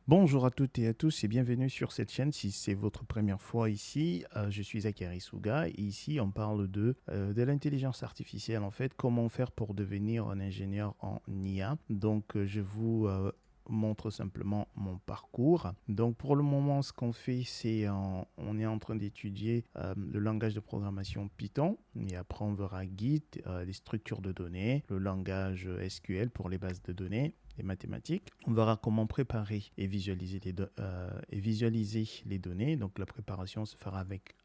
Bonjour à toutes et à tous et bienvenue sur cette chaîne. Si c'est votre première fois ici, je suis Zachary Souga et ici on parle de l'intelligence artificielle en fait, comment faire pour devenir un ingénieur en IA. Donc je vous montre simplement mon parcours. Donc pour le moment ce qu'on fait on est en train d'étudier le langage de programmation Python et après on verra Git, les structures de données, le langage SQL pour les bases de données, les mathématiques. On verra comment préparer et visualiser les données. Donc la préparation se fera avec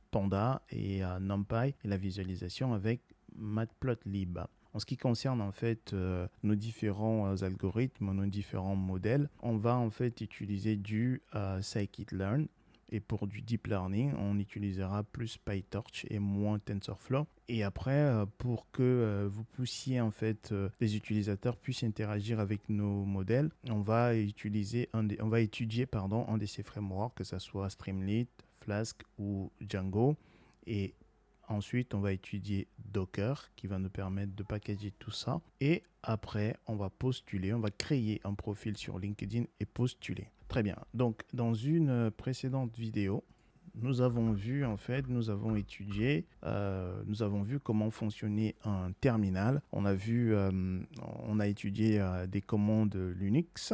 Panda et NumPy et la visualisation avec Matplotlib. En ce qui concerne en fait nos différents algorithmes, nos différents modèles, on va en fait utiliser du scikit-learn. Et pour du deep learning, on utilisera plus PyTorch et moins TensorFlow. Et après, pour que vous puissiez en fait, les utilisateurs puissent interagir avec nos modèles, on va étudier un de ces frameworks, que ce soit Streamlit, Flask ou Django. Et ensuite, on va étudier Docker qui va nous permettre de packager tout ça. Et après, on va créer un profil sur LinkedIn et postuler. Très bien. Donc, dans une précédente vidéo, nous avons vu nous avons vu comment fonctionnait un terminal. On a étudié des commandes Linux.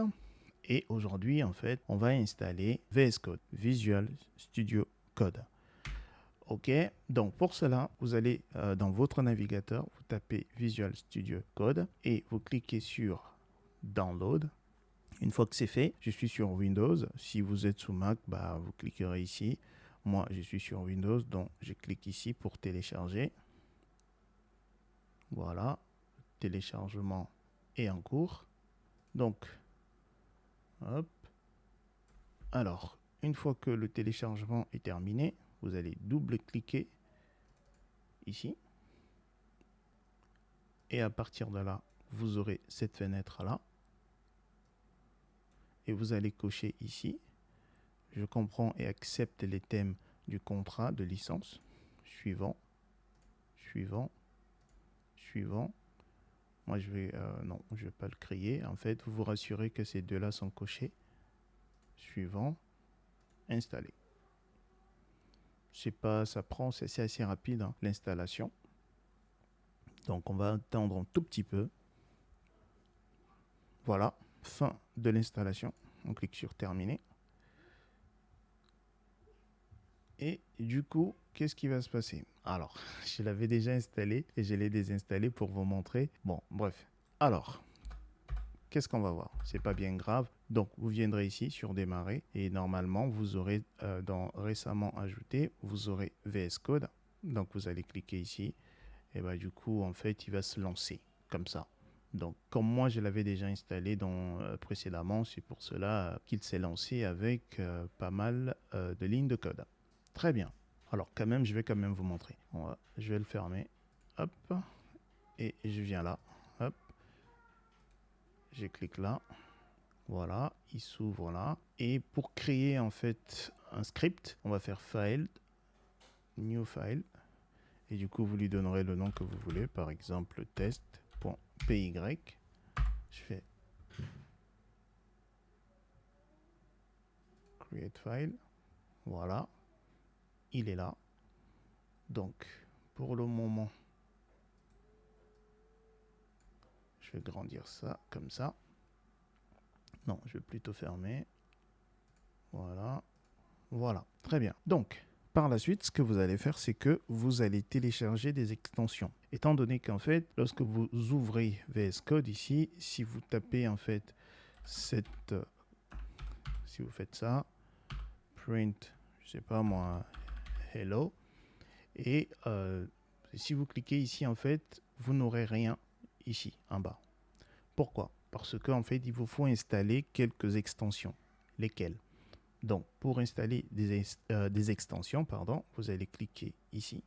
Et aujourd'hui, en fait, on va installer VS Code, Visual Studio Code. Ok, donc pour cela, vous allez dans votre navigateur, vous tapez Visual Studio Code et vous cliquez sur Download. Une fois que c'est fait, je suis sur Windows. Si vous êtes sous Mac, vous cliquerez ici. Moi, je suis sur Windows, donc je clique ici pour télécharger. Voilà, téléchargement est en cours. Donc, hop. Alors, une fois que le téléchargement est terminé, vous allez double-cliquer ici. Et à partir de là, vous aurez cette fenêtre-là. Et vous allez cocher ici. Je comprends et accepte les thèmes du contrat de licence. Suivant. Suivant. Suivant. Moi, non, je ne vais pas le créer. En fait, vous vous rassurez que ces deux-là sont cochés. Suivant. Installer. C'est assez rapide, hein, l'installation. Donc, on va attendre un tout petit peu. Voilà, fin de l'installation. On clique sur terminer. Et du coup, qu'est-ce qui va se passer? Alors, je l'avais déjà installé et je l'ai désinstallé pour vous montrer. Bon, bref. Alors, qu'est-ce qu'on va voir? C'est pas bien grave. Donc, vous viendrez ici sur démarrer et normalement, vous aurez dans récemment ajouté, vous aurez VS Code. Donc, vous allez cliquer ici et du coup, en fait, il va se lancer comme ça. Donc, comme moi, je l'avais déjà installé précédemment, c'est pour cela qu'il s'est lancé avec pas mal de lignes de code. Très bien. Alors, je vais quand même vous montrer. Je vais le fermer. Hop. Et je viens là. Hop. Je clique là. Voilà. Il s'ouvre là. Et pour créer, en fait, un script, on va faire File, New File. Et du coup, vous lui donnerez le nom que vous voulez. Par exemple, test.py. Je fais Create File. Voilà. Il est là. Donc, pour le moment, je vais grandir ça comme ça. Non, je vais plutôt fermer. Voilà. Voilà. Très bien. Donc, par la suite, ce que vous allez faire, c'est que vous allez télécharger des extensions. Étant donné qu'en fait, lorsque vous ouvrez VS Code ici, si vous tapez en fait si vous faites ça, print, je sais pas moi, hello, et si vous cliquez ici, en fait, vous n'aurez rien ici, en bas. Pourquoi? Parce qu'en fait, il vous faut installer quelques extensions. Lesquelles? Donc, pour installer des extensions, vous allez cliquer ici.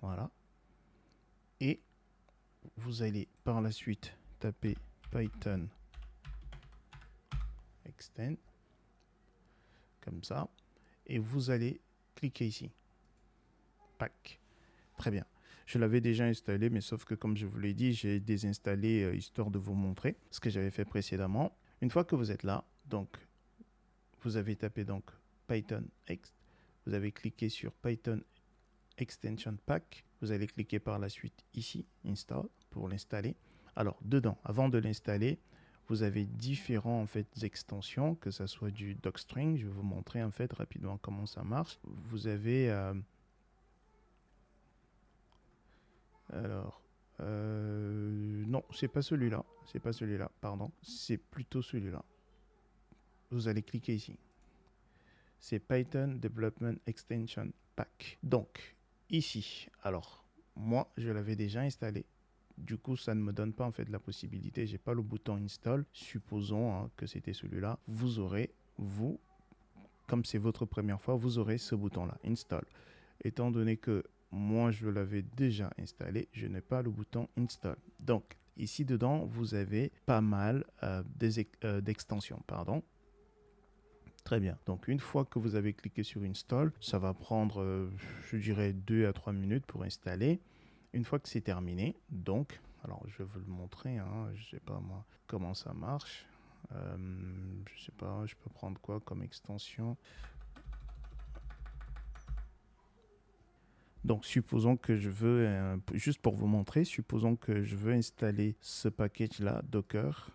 Voilà. Et vous allez par la suite taper Python extend, comme ça. Et vous allez cliquer ici. Pack. Très bien. Je l'avais déjà installé, mais sauf que comme je vous l'ai dit, j'ai désinstallé histoire de vous montrer ce que j'avais fait précédemment. Une fois que vous êtes là, donc vous avez tapé donc Python X, vous avez cliqué sur Python Extension Pack, vous allez cliquer par la suite ici, Install, pour l'installer. Alors, dedans, avant de l'installer, vous avez différents en fait extensions, que ce soit du docstring. Je vais vous montrer en fait rapidement comment ça marche. Vous avez non, c'est pas celui-là, pardon, c'est plutôt celui-là. Vous allez cliquer ici. C'est Python Development Extension Pack. Donc ici, alors moi je l'avais déjà installé. Du coup, ça ne me donne pas en fait la possibilité. J'ai pas le bouton install. Supposons que c'était celui-là. Vous aurez, comme c'est votre première fois, vous aurez ce bouton-là, install. Étant donné que moi je l'avais déjà installé, je n'ai pas le bouton install. Donc ici dedans, vous avez pas mal d'extensions, pardon. Très bien. Donc une fois que vous avez cliqué sur install, ça va prendre, je dirais 2 à 3 minutes pour installer. Une fois que c'est terminé, donc, alors je vais vous le montrer, je sais pas moi comment ça marche. Je sais pas, je peux prendre quoi comme extension. Donc supposons que je veux, juste pour vous montrer, supposons que je veux installer ce package là, Docker.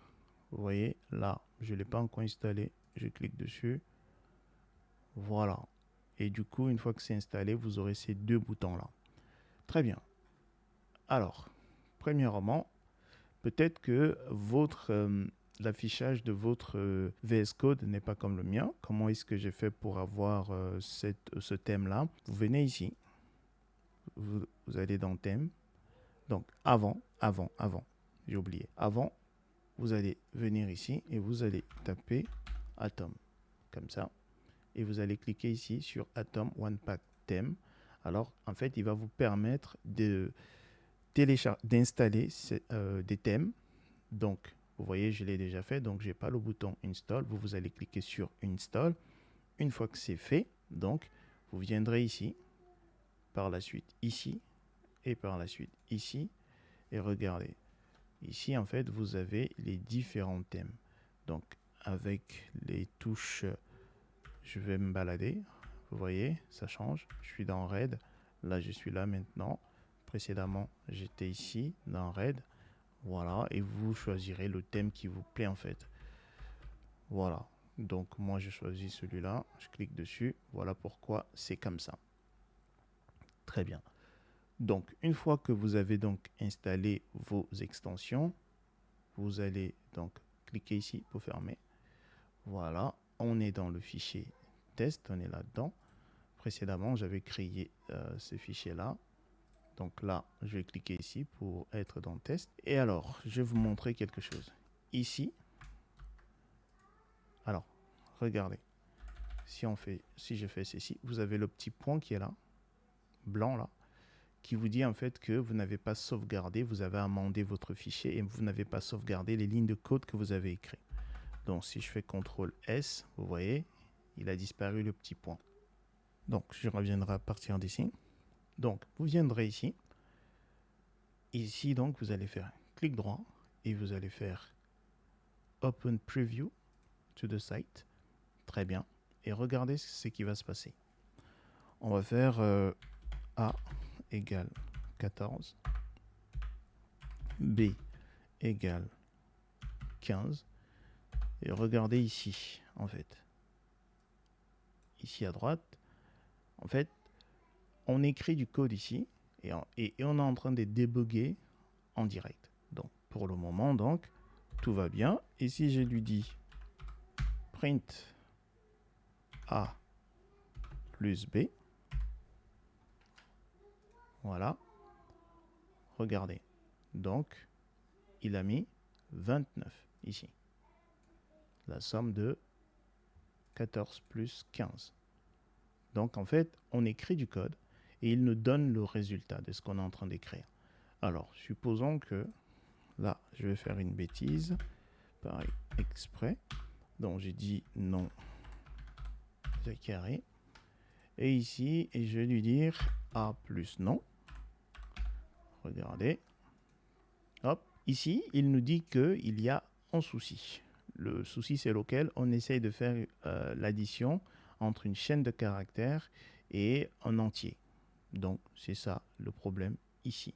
Vous voyez, là, je ne l'ai pas encore installé. Je clique dessus. Voilà. Et du coup, une fois que c'est installé, vous aurez ces deux boutons là. Très bien. Alors, premièrement, peut-être que l'affichage de votre VS Code n'est pas comme le mien. Comment est-ce que j'ai fait pour avoir ce thème-là? Vous venez ici. Vous allez dans thème. Donc, avant, j'ai oublié. Avant, vous allez venir ici et vous allez taper Atom, comme ça. Et vous allez cliquer ici sur Atom One Pack Theme. Alors, en fait, il va vous permettre d'installer des thèmes. Donc, vous voyez, je l'ai déjà fait, donc je n'ai pas le bouton Install. Vous allez cliquer sur Install. Une fois que c'est fait, donc, vous viendrez ici, par la suite ici, et par la suite ici. Et regardez, ici, en fait, vous avez les différents thèmes. Donc, avec les touches, je vais me balader. Vous voyez, ça change. Je suis dans Red. Là, je suis là maintenant. Précédemment, j'étais ici, dans Red. Voilà, et vous choisirez le thème qui vous plaît en fait. Voilà, donc moi je choisis celui-là, je clique dessus, voilà pourquoi c'est comme ça. Très bien. Donc une fois que vous avez donc installé vos extensions, vous allez donc cliquer ici pour fermer. Voilà, on est dans le fichier test, on est là-dedans. Précédemment, j'avais créé ce fichier-là. Donc là, je vais cliquer ici pour être dans test. Et alors, je vais vous montrer quelque chose. Ici, alors, regardez. Si je fais ceci, vous avez le petit point qui est là, blanc là, qui vous dit en fait que vous n'avez pas sauvegardé, vous avez amendé votre fichier et vous n'avez pas sauvegardé les lignes de code que vous avez écrites. Donc si je fais CTRL S, vous voyez, il a disparu le petit point. Donc je reviendrai à partir d'ici. Donc vous viendrez ici. Ici donc vous allez faire clic droit et vous allez faire Open Preview to the site. Très bien. Et regardez ce qui va se passer. On va faire A égale 14, B égale 15. Et regardez ici, en fait. Ici à droite, en fait, on écrit du code ici et on est en train de débugger en direct. Donc, pour le moment, donc, tout va bien. Et si je lui dis print A plus B, voilà, regardez. Donc, il a mis 29 ici. La somme de 14 plus 15. Donc, en fait, on écrit du code et il nous donne le résultat de ce qu'on est en train d'écrire. Alors, supposons que, là, je vais faire une bêtise, pareil, exprès. Donc, j'ai dit non, c'est carré. Et ici, et je vais lui dire A plus non. Regardez. Hop. Ici, il nous dit qu'il y a un souci. Le souci, c'est lequel? On essaye de faire l'addition entre une chaîne de caractères et un entier. Donc, c'est ça le problème ici.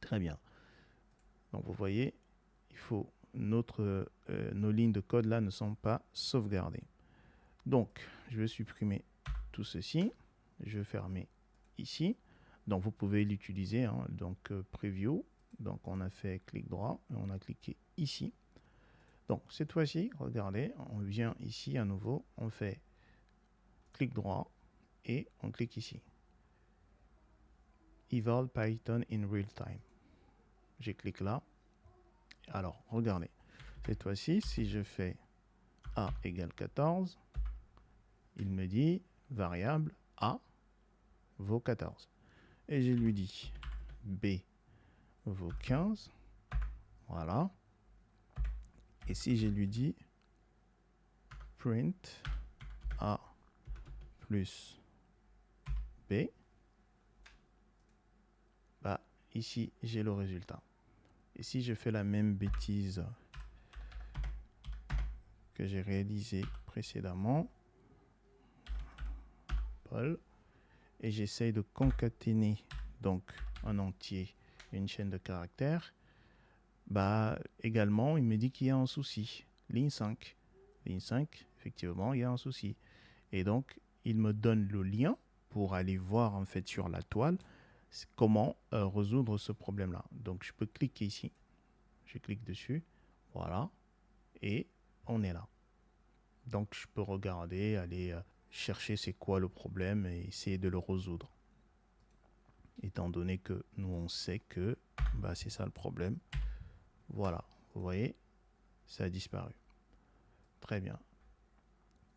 Très bien. Donc, vous voyez, il faut nos lignes de code là ne sont pas sauvegardées. Donc, je vais supprimer tout ceci. Je vais fermer ici. Donc, vous pouvez l'utiliser. Hein. Donc, preview. Donc, on a fait clic droit et on a cliqué ici. Donc, cette fois-ci, regardez, on vient ici à nouveau. On fait clic droit et on clique ici. Eval Python in real time. Je clique là. Alors, regardez. Cette fois-ci, si je fais A égale 14, il me dit variable A vaut 14. Et je lui dis B vaut 15. Voilà. Et si je lui dis print A plus B, bah, ici, j'ai le résultat. Et si je fais la même bêtise que j'ai réalisée précédemment, Paul, et j'essaye de concaténer donc un entier, une chaîne de caractères, bah également, il me dit qu'il y a un souci. Ligne 5. Ligne 5, effectivement, il y a un souci. Et donc, il me donne le lien pour aller voir en fait sur la toile comment résoudre ce problème-là. Donc, je peux cliquer ici. Je clique dessus. Voilà. Et on est là. Donc, je peux regarder, aller chercher c'est quoi le problème et essayer de le résoudre. Étant donné que nous, on sait que bah, c'est ça le problème. Voilà. Vous voyez, ça a disparu. Très bien.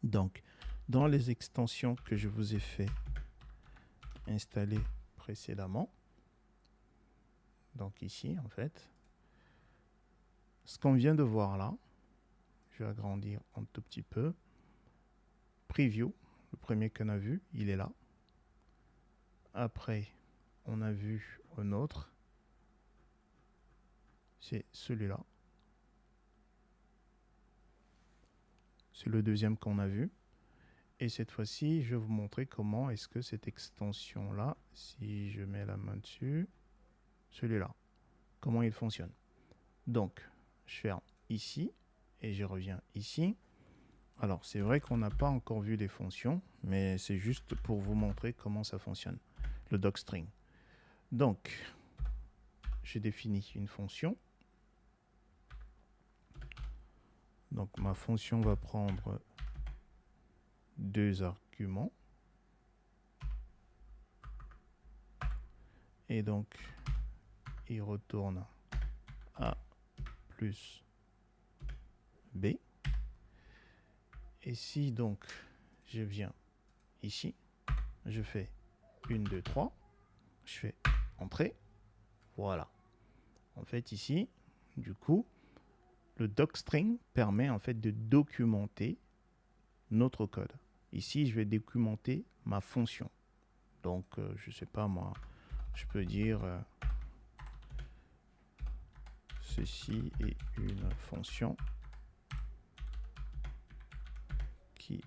Donc, dans les extensions que je vous ai fait installer précédemment, donc ici en fait, ce qu'on vient de voir là, je vais agrandir un tout petit peu. Preview, le premier qu'on a vu, il est là. Après, on a vu un autre, c'est celui-là. C'est le deuxième qu'on a vu. Et cette fois-ci, je vais vous montrer comment est-ce que cette extension-là, si je mets la main dessus, celui-là, comment il fonctionne. Donc, je ferme ici et je reviens ici. Alors, c'est vrai qu'on n'a pas encore vu les fonctions, mais c'est juste pour vous montrer comment ça fonctionne, le docstring. Donc, j'ai défini une fonction. Donc, ma fonction va prendre deux arguments. Et donc, il retourne A plus B. Et si donc, je viens ici, je fais 1, 2, 3, je fais entrée, voilà. En fait, ici, du coup, le docstring permet en fait de documenter notre code. Ici, je vais documenter ma fonction. Donc, je ne sais pas moi, je peux dire ceci est une fonction qui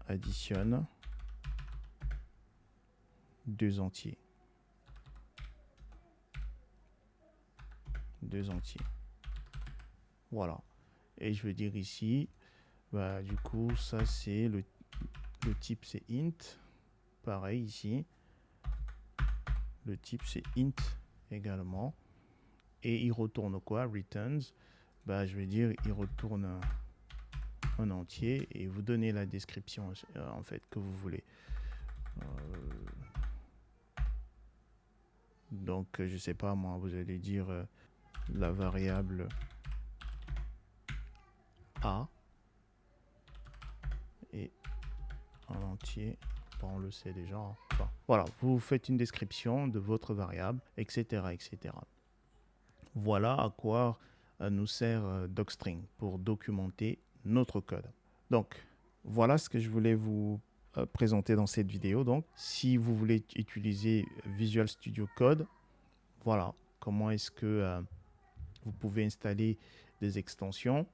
additionne deux entiers. Deux entiers. Voilà. Et je vais dire ici, bah, du coup, ça c'est le type c'est int. Pareil ici. Le type c'est int également. Et il retourne quoi? Returns. Bah, je vais dire, il retourne un entier et vous donnez la description en fait que vous voulez. Donc, je sais pas moi, vous allez dire la variable A et un entier. On le sait déjà. Enfin, voilà, vous faites une description de votre variable, etc., etc. Voilà à quoi nous sert docstring pour documenter notre code. Donc, voilà ce que je voulais vous présenter dans cette vidéo. Donc, si vous voulez utiliser Visual Studio Code, voilà comment est-ce que vous pouvez installer des extensions.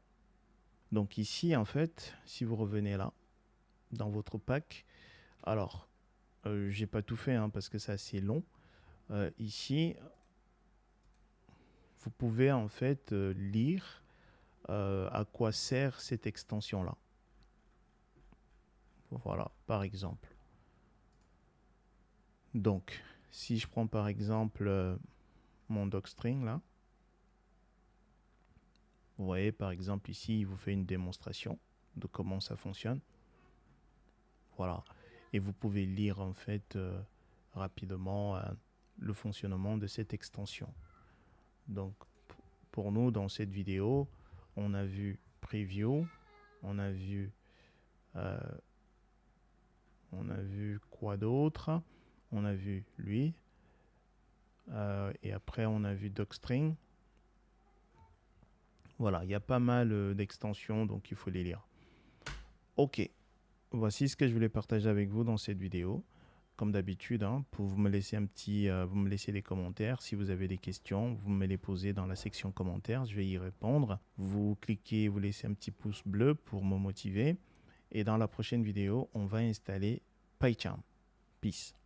Donc ici, en fait, si vous revenez là, dans votre pack, alors, j'ai pas tout fait hein, parce que c'est assez long. Ici, vous pouvez en fait lire à quoi sert cette extension-là. Voilà, par exemple. Donc, si je prends par exemple mon docstring là, vous voyez par exemple ici, il vous fait une démonstration de comment ça fonctionne. Voilà. Et vous pouvez lire en fait rapidement le fonctionnement de cette extension. Donc, pour nous, dans cette vidéo, on a vu Preview, on a vu quoi d'autre? On a vu lui. Et après, on a vu Docstring. Voilà, il y a pas mal d'extensions, donc il faut les lire. Ok, voici ce que je voulais partager avec vous dans cette vidéo. Comme d'habitude, hein, vous me laisser vous me laissez des commentaires. Si vous avez des questions, vous me les posez dans la section commentaires. Je vais y répondre. Vous cliquez, vous laissez un petit pouce bleu pour me motiver. Et dans la prochaine vidéo, on va installer PyCharm. Peace.